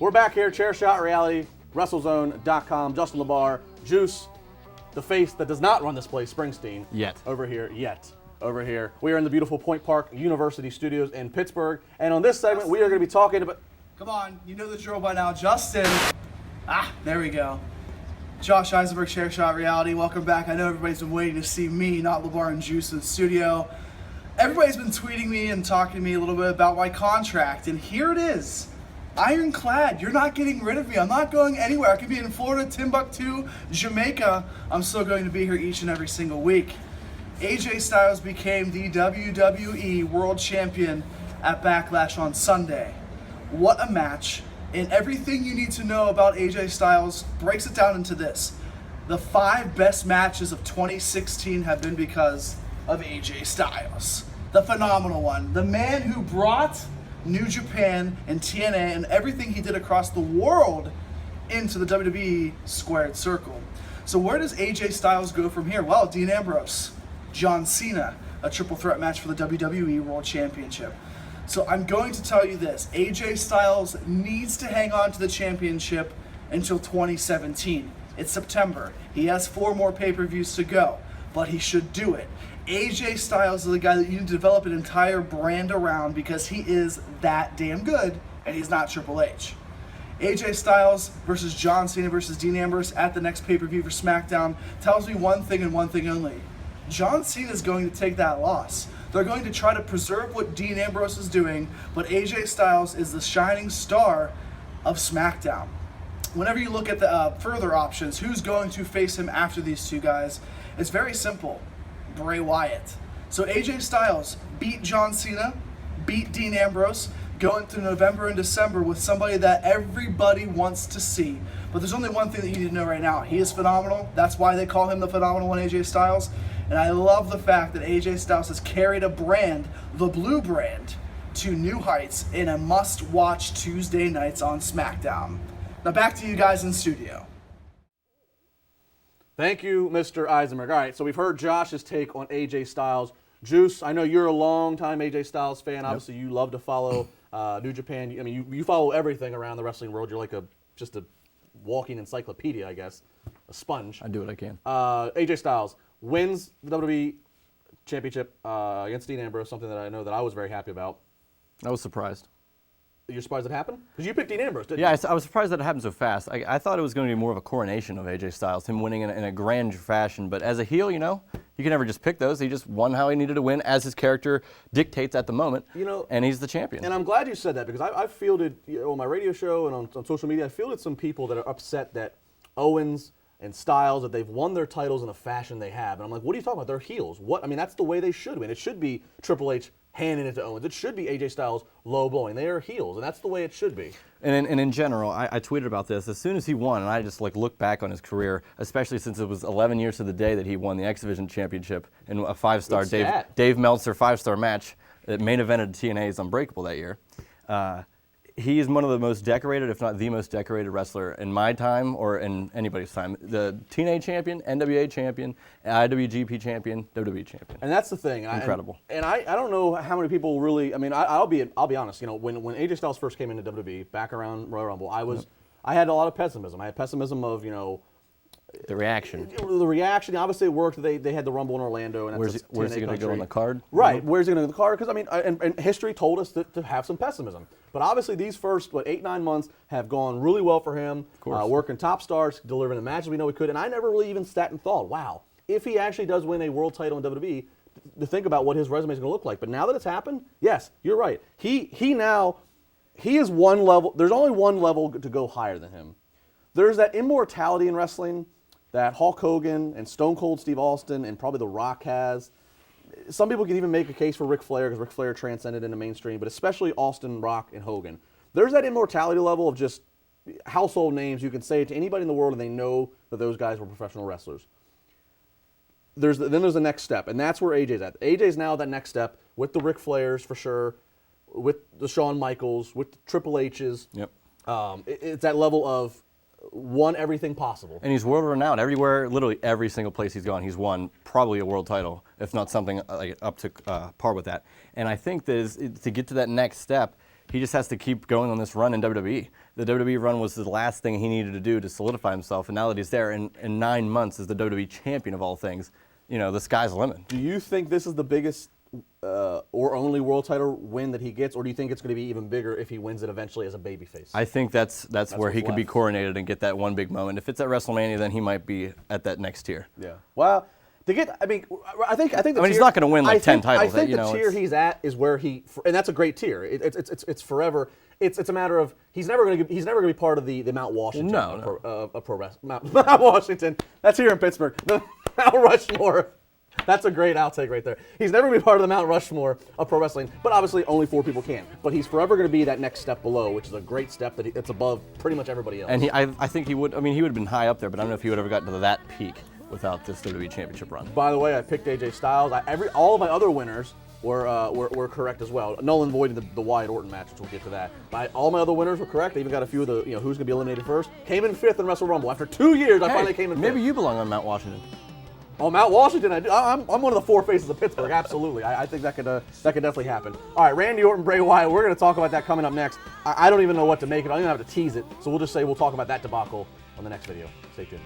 We're back here, Chair Shot Reality, WrestleZone.com. Justin LaBar, Juice, the face that does not run this place, Springsteen. Over here. We are in the beautiful Point Park University Studios in Pittsburgh. And on this segment, we are going to be talking about... Come on, you know the drill by now. Justin. There we go. Josh Eisenberg, Chair Shot Reality. Welcome back. I know everybody's been waiting to see me, not LaBar and Juice, in the studio. Everybody's been tweeting me and talking to me a little bit about my contract. And here it is. Ironclad, you're not getting rid of me. I'm not going anywhere. I could be in Florida, Timbuktu, Jamaica. I'm still going to be here each and every single week. AJ Styles became the WWE World Champion at Backlash on Sunday. What a match. And everything you need to know about AJ Styles breaks it down into this. The 5 best matches of 2016 have been because of AJ Styles. The phenomenal one. The man who brought New Japan and TNA and everything he did across the world into the WWE squared circle. So where does AJ Styles go from here? Well, Dean Ambrose, John Cena, a triple threat match for the WWE World Championship. So I'm going to tell you this, AJ Styles needs to hang on to the championship until 2017. It's September. He has 4 more pay-per-views to go, but he should do it. AJ Styles is the guy that you need to develop an entire brand around because he is that damn good, and he's not Triple H. AJ Styles versus John Cena versus Dean Ambrose at the next pay-per-view for SmackDown tells me one thing and one thing only. John Cena is going to take that loss. They're going to try to preserve what Dean Ambrose is doing, but AJ Styles is the shining star of SmackDown. Whenever you look at the further options, who's going to face him after these two guys, it's very simple. Bray Wyatt. So AJ Styles beat John Cena, beat Dean Ambrose, go into November and December with somebody that everybody wants to see. But there's only one thing that you need to know right now. He is phenomenal. That's why they call him the phenomenal one, AJ Styles. And I love the fact that AJ Styles has carried a brand, the Blue brand, to new heights in a must-watch Tuesday nights on SmackDown. Now back to you guys in studio. Thank you, Mr. Eisenberg. All right, so we've heard Josh's take on AJ Styles. Juice, I know you're a long-time AJ Styles fan. Obviously, you love to follow New Japan. I mean, you follow everything around the wrestling world. You're like just a walking encyclopedia, I guess, a sponge. I do what I can. AJ Styles wins the WWE Championship against Dean Ambrose, something that I know that I was very happy about. I was surprised. You're surprised it happened? Because you picked Dean Ambrose, didn't you? Yeah, I was surprised that it happened so fast. I thought it was going to be more of a coronation of AJ Styles, him winning in a grand fashion. But as a heel, you can never just pick those. He just won how he needed to win, as his character dictates at the moment. And he's the champion. And I'm glad you said that because I've fielded on my radio show and on social media. I fielded some people that are upset that Owens and Styles, that they've won their titles in a fashion they have. And I'm like, what are you talking about? They're heels. What? I mean, that's the way they should win. It should be Triple H handing it to Owens. It should be AJ Styles low blowing. They are heels, and that's the way it should be. And in general, I tweeted about this. As soon as he won, and I just look back on his career, especially since it was 11 years to the day that he won the X Division Championship in a 5-star Dave Meltzer 5-star match that main evented TNA's Unbreakable that year. He is one of the most decorated, if not the most decorated wrestler in my time or in anybody's time. The TNA champion, NWA champion, IWGP champion, WWE champion. And that's the thing. Incredible. And I don't know how many people really. I mean, I'll be honest. When AJ Styles first came into WWE back around Royal Rumble, I had a lot of pessimism. I had pessimism of the reaction. The reaction. Obviously, it worked. They had the Rumble in Orlando, and where's he going to go on the card? Right. Where's he going to go on the card? Because I mean, and history told us to have some pessimism. But obviously, these first 8-9 months have gone really well for him. Of course. Working top stars, delivering the matches we know he could. And I never really even sat and thought, wow, if he actually does win a world title in WWE, to think about what his resume is going to look like. But now that it's happened, yes, you're right. He is one level. There's only one level to go higher than him. There's that immortality in wrestling that Hulk Hogan and Stone Cold Steve Austin and probably The Rock has. Some people can even make a case for Ric Flair because Ric Flair transcended into mainstream, but especially Austin, Rock, and Hogan. There's that immortality level of just household names. You can say it to anybody in the world and they know that those guys were professional wrestlers. Then there's the next step, and that's where AJ's at. AJ's now that next step with the Ric Flairs for sure, with the Shawn Michaels, with the Triple H's. Yep. It's that level of won everything possible. And he's world renowned. Everywhere, literally every single place he's gone, he's won probably a world title, if not something up to par with that. And I think that to get to that next step, He just has to keep going on this run in WWE. The WWE run was the last thing he needed to do to solidify himself, and now that he's there in 9 months as the WWE champion of all things, the sky's the limit. Do you think this is the biggest or only world title win that he gets, or do you think it's going to be even bigger if he wins it eventually as a babyface? I think that's where he what's could be left. coronated and get that one big moment. If it's at WrestleMania, then he might be at that next tier. Yeah. Well, I think the I mean, he's tier- not gonna win, like, 10 titles, I think you the know, tier it's- he's at is where and that's a great tier. It's forever. It's a matter of he's never going to be part of the Mount Washington of pro wrestling. Mount Washington. That's here in Pittsburgh. The Mount Rushmore. That's a great outtake right there. He's never going to be part of the Mount Rushmore of pro wrestling, but obviously only 4 people can. But he's forever going to be that next step below, which is a great step that's above pretty much everybody else. And I think he would. I mean, he would have been high up there, but I don't know if he would have ever gotten to that peak without this WWE Championship run. By the way, I picked AJ Styles. All of my other winners were correct as well. Nolan avoided the Wyatt Orton match, which we'll get to that. But all my other winners were correct. I even got a few of the who's going to be eliminated first. Came in 5th in Wrestle Rumble. After 2 years, I finally came in 5th. Maybe you belong on Mount Washington. Oh, Mount Washington. I'm one of the 4 faces of Pittsburgh. Absolutely. I think that could definitely happen. All right, Randy Orton, Bray Wyatt. We're going to talk about that coming up next. I don't even know what to make of it. I don't even have to tease it. So we'll just say we'll talk about that debacle on the next video. Stay tuned.